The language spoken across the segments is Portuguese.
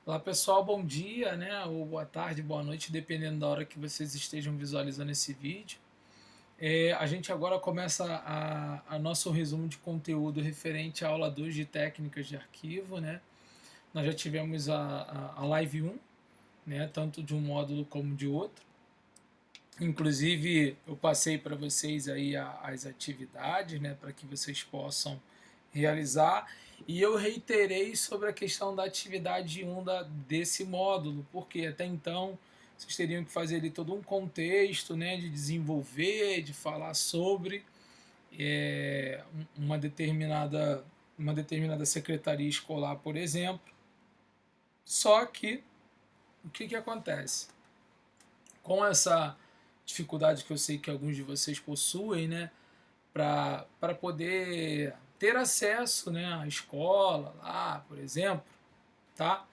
Olá pessoal, bom dia, né? Ou boa tarde, boa noite, dependendo da hora que vocês estejam visualizando esse vídeo. A gente agora começa a nosso resumo de conteúdo referente à aula 2 de técnicas de arquivo, né? Nós já tivemos a live um, né? Tanto de um módulo como de outro. Inclusive, eu passei para vocês aí as atividades, né? Para que vocês possam realizar. E eu reiterei sobre a questão da atividade 1 desse módulo, porque até então vocês teriam que fazer ali todo um contexto, né, de desenvolver, de falar sobre é, uma determinada secretaria escolar, por exemplo. Só que o que acontece? Com essa dificuldade que eu sei que alguns de vocês possuem, né, para poder ter acesso, né, à escola lá, por exemplo, tá?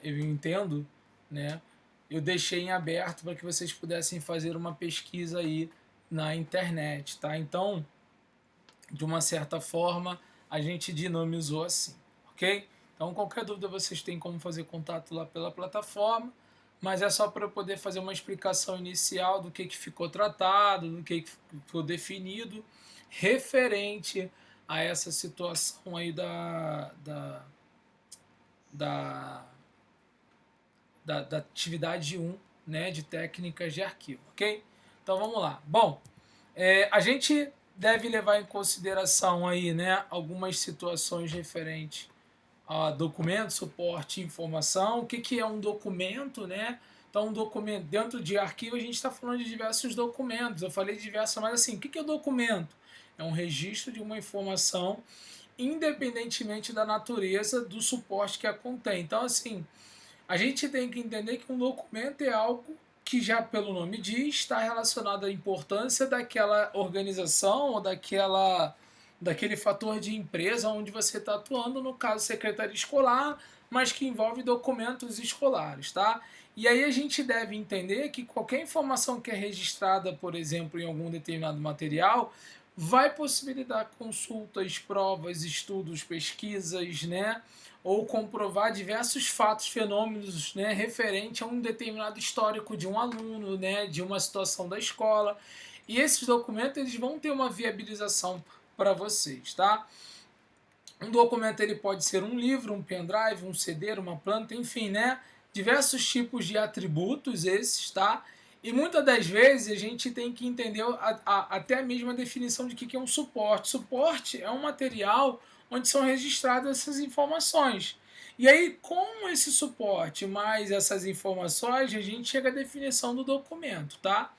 Eu entendo, né? Eu deixei em aberto para que vocês pudessem fazer uma pesquisa aí na internet, tá? Então, de uma certa forma, a gente dinamizou assim, ok? Então, qualquer dúvida vocês têm como fazer contato lá pela plataforma, mas é só para eu poder fazer uma explicação inicial do que ficou tratado, do que ficou definido, referente a essa situação aí da, da atividade 1, né, de técnicas de arquivo, ok? Então vamos lá. Bom, a gente deve levar em consideração aí, né, algumas situações referentes a documento, suporte e informação. O que é um documento, né? Então, um documento dentro de arquivo, a gente está falando de diversos documentos. Eu falei de diversos, mas assim, o que é o documento? É um registro de uma informação, independentemente da natureza do suporte que a contém. Então, assim, a gente tem que entender que um documento é algo que já pelo nome diz está relacionado à importância daquela organização ou daquele fator de empresa onde você está atuando, no caso secretaria escolar, mas que envolve documentos escolares, tá? E aí a gente deve entender que qualquer informação que é registrada, por exemplo, em algum determinado material, vai possibilitar consultas, provas, estudos, pesquisas, né? Ou comprovar diversos fatos, fenômenos, né, referente a um determinado histórico de um aluno, né, de uma situação da escola. E esses documentos eles vão ter uma viabilização para vocês, tá? Um documento ele pode ser um livro, um pendrive, um CD, uma planta, enfim, né? Diversos tipos de atributos esses, tá? E muitas das vezes a gente tem que entender até a mesma definição de que é um suporte. Suporte é um material onde são registradas essas informações. E aí, com esse suporte mais essas informações, a gente chega à definição do documento, tá?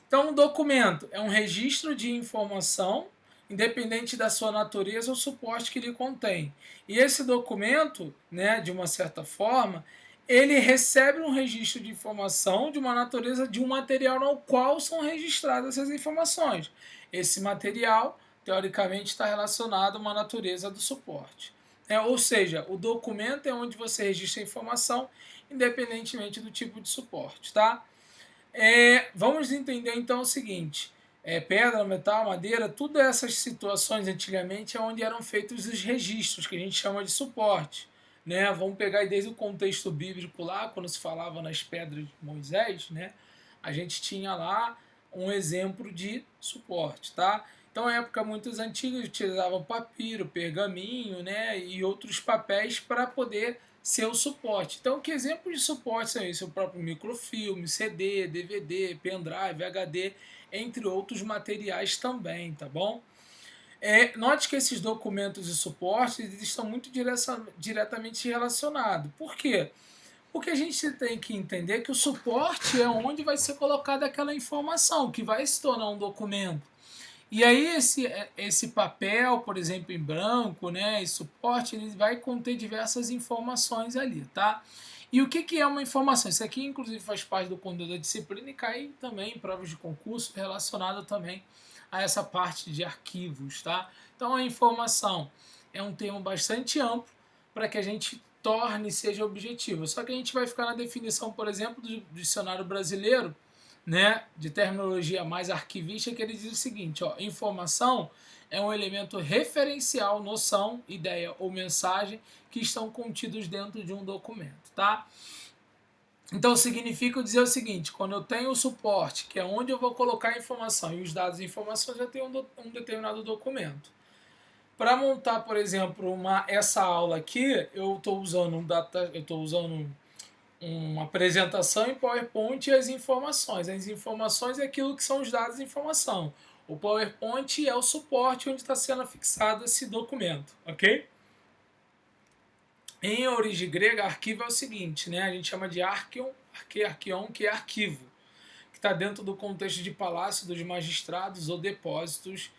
Então, um documento é um registro de informação, independente da sua natureza ou suporte que ele contém. E esse documento, né, de uma certa forma, ele recebe um registro de informação de uma natureza de um material no qual são registradas essas informações. Esse material, teoricamente, está relacionado a uma natureza do suporte. Ou seja, o documento é onde você registra a informação, independentemente do tipo de suporte, tá? Vamos entender então o seguinte: pedra, metal, madeira, todas essas situações antigamente é onde eram feitos os registros, que a gente chama de suporte. Né? Vamos pegar desde o contexto bíblico lá, quando se falava nas pedras de Moisés, né? A gente tinha lá um exemplo de suporte, tá? Então, em época muito antiga, utilizavam papiro, pergaminho, né, e outros papéis para poder ser o suporte. Então, que exemplo de suporte são esses? O próprio microfilme, CD, DVD, pendrive, HD, entre outros materiais também, tá bom? Note que esses documentos de suporte eles estão muito diretamente relacionados. Por quê? Porque a gente tem que entender que o suporte é onde vai ser colocada aquela informação, que vai se tornar um documento. E aí esse papel, por exemplo, em branco, né, esse suporte, ele vai conter diversas informações ali, tá? E o que é uma informação? Isso aqui, inclusive, faz parte do conteúdo da disciplina e cai também em provas de concurso relacionado também a essa parte de arquivos, tá? Então, a informação é um termo bastante amplo para que a gente torne seja objetivo. Só que a gente vai ficar na definição, por exemplo, do dicionário brasileiro, né, de terminologia mais arquivista, que ele diz o seguinte, ó, informação é um elemento referencial, noção, ideia ou mensagem que estão contidos dentro de um documento, tá? Então significa dizer o seguinte, quando eu tenho o suporte, que é onde eu vou colocar a informação, e os dados e informações, eu tenho um determinado documento. Para montar, por exemplo, essa aula aqui, eu estou usando uma apresentação em PowerPoint e as informações. As informações é aquilo que são os dados e informação. O PowerPoint é o suporte onde está sendo fixado esse documento, ok? Em origem grega, arquivo é o seguinte, né? A gente chama de archion, arquion, que é arquivo, que está dentro do contexto de palácio dos magistrados ou depósitos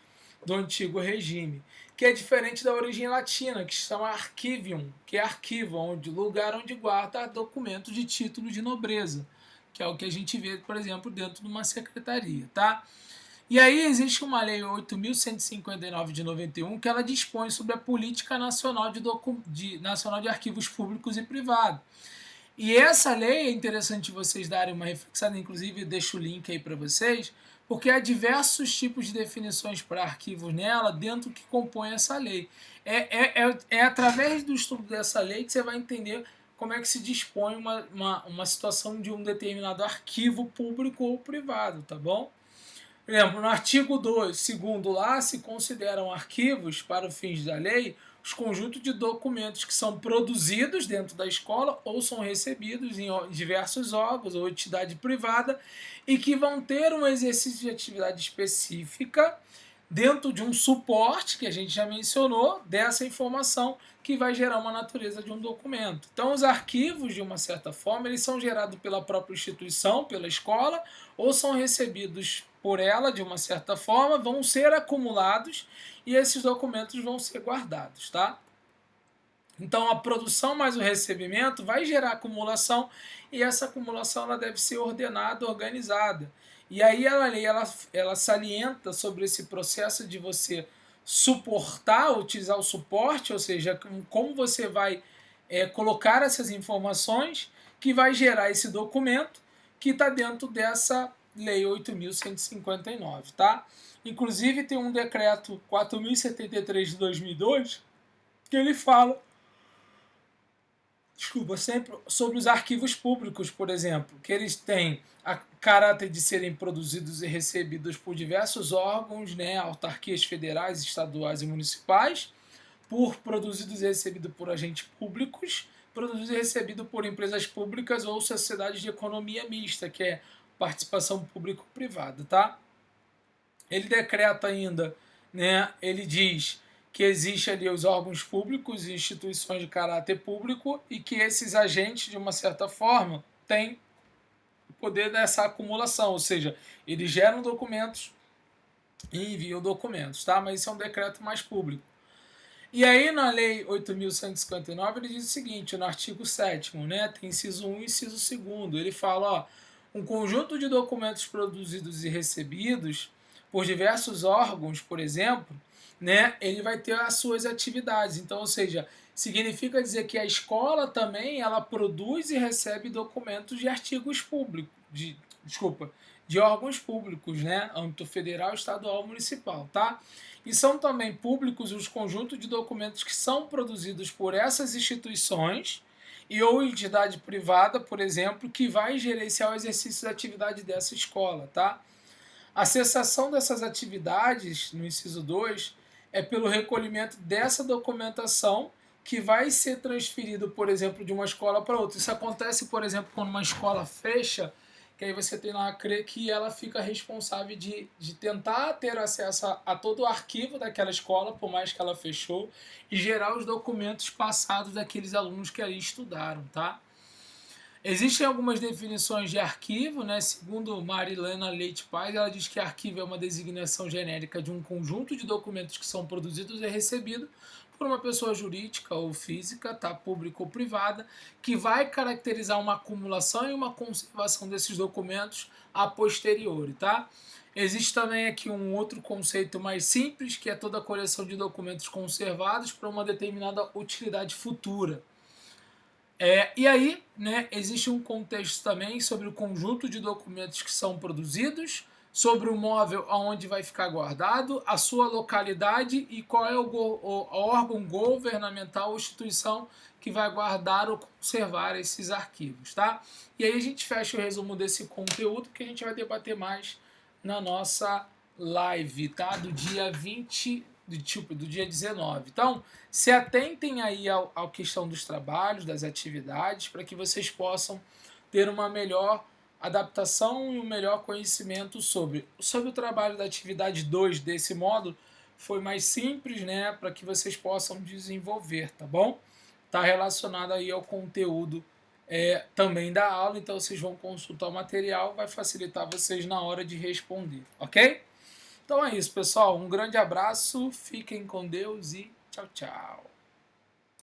do antigo regime, que é diferente da origem latina, que se chama archivium, que é arquivo, lugar onde guarda documento de título de nobreza, que é o que a gente vê, por exemplo, dentro de uma secretaria, tá? E aí existe uma lei 8.159 de 91 que ela dispõe sobre a política nacional nacional de arquivos públicos e privados. E essa lei é interessante vocês darem uma reflexão, inclusive deixo o link aí para vocês, porque há diversos tipos de definições para arquivos nela dentro que compõe essa lei. É através do estudo dessa lei que você vai entender como é que se dispõe uma situação de um determinado arquivo público ou privado, tá bom? Por exemplo, no artigo 2º lá, se consideram arquivos, para os fins da lei, os conjuntos de documentos que são produzidos dentro da escola ou são recebidos em diversos órgãos ou entidade privada e que vão ter um exercício de atividade específica dentro de um suporte, que a gente já mencionou, dessa informação que vai gerar uma natureza de um documento. Então, os arquivos, de uma certa forma, eles são gerados pela própria instituição, pela escola, ou são recebidos por ela, de uma certa forma, vão ser acumulados e esses documentos vão ser guardados, tá? Então, a produção mais o recebimento vai gerar acumulação e essa acumulação ela deve ser ordenada, organizada. E aí ela salienta sobre esse processo de você suportar, utilizar o suporte, ou seja, como você vai colocar essas informações que vai gerar esse documento que está dentro dessa Lei 8.159, tá? Inclusive tem um decreto 4.073 de 2002 que ele fala sempre sobre os arquivos públicos, por exemplo, que eles têm a caráter de serem produzidos e recebidos por diversos órgãos, né, autarquias federais, estaduais e municipais, por produzidos e recebidos por agentes públicos, produzidos e recebidos por empresas públicas ou sociedades de economia mista, que é participação público-privada, tá? Ele decreta ainda, né, ele diz que existe ali os órgãos públicos e instituições de caráter público e que esses agentes, de uma certa forma, têm o poder dessa acumulação, ou seja, eles geram documentos e enviam documentos, tá? Mas isso é um decreto mais público. E aí, na Lei 8.159, ele diz o seguinte, no artigo 7º, né, tem inciso 1 e inciso 2º, ele fala, ó, um conjunto de documentos produzidos e recebidos por diversos órgãos, por exemplo, né, ele vai ter as suas atividades. Então, ou seja, significa dizer que a escola também ela produz e recebe documentos de artigos públicos, de órgãos públicos, né, âmbito federal, estadual, municipal, tá? E são também públicos os conjuntos de documentos que são produzidos por essas instituições e ou entidade privada, por exemplo, que vai gerenciar o exercício da atividade dessa escola, tá? A cessação dessas atividades, no inciso 2, é pelo recolhimento dessa documentação que vai ser transferido, por exemplo, de uma escola para outra. Isso acontece, por exemplo, quando uma escola fecha, que aí você tem lá que ela fica responsável de tentar ter acesso a todo o arquivo daquela escola, por mais que ela fechou, e gerar os documentos passados daqueles alunos que ali estudaram, tá? Existem algumas definições de arquivo, né? Segundo Marilena Leite Paz, ela diz que arquivo é uma designação genérica de um conjunto de documentos que são produzidos e recebidos por uma pessoa jurídica ou física, tá? Pública ou privada, que vai caracterizar uma acumulação e uma conservação desses documentos a posteriori, tá? Existe também aqui um outro conceito mais simples, que é toda a coleção de documentos conservados para uma determinada utilidade futura. E aí, né, existe um contexto também sobre o conjunto de documentos que são produzidos, sobre o móvel onde vai ficar guardado, a sua localidade e qual é o órgão governamental ou instituição que vai guardar ou conservar esses arquivos, tá? E aí a gente fecha o resumo desse conteúdo que a gente vai debater mais na nossa live, tá? Do dia 20, do dia 19. Então, se atentem aí à questão dos trabalhos, das atividades, para que vocês possam ter uma melhor adaptação e um melhor conhecimento sobre o trabalho da atividade 2 desse módulo. Foi mais simples, né, para que vocês possam desenvolver, tá bom? Está relacionado aí ao conteúdo também da aula, então vocês vão consultar o material, vai facilitar vocês na hora de responder, ok? Então é isso, pessoal. Um grande abraço, fiquem com Deus e tchau, tchau.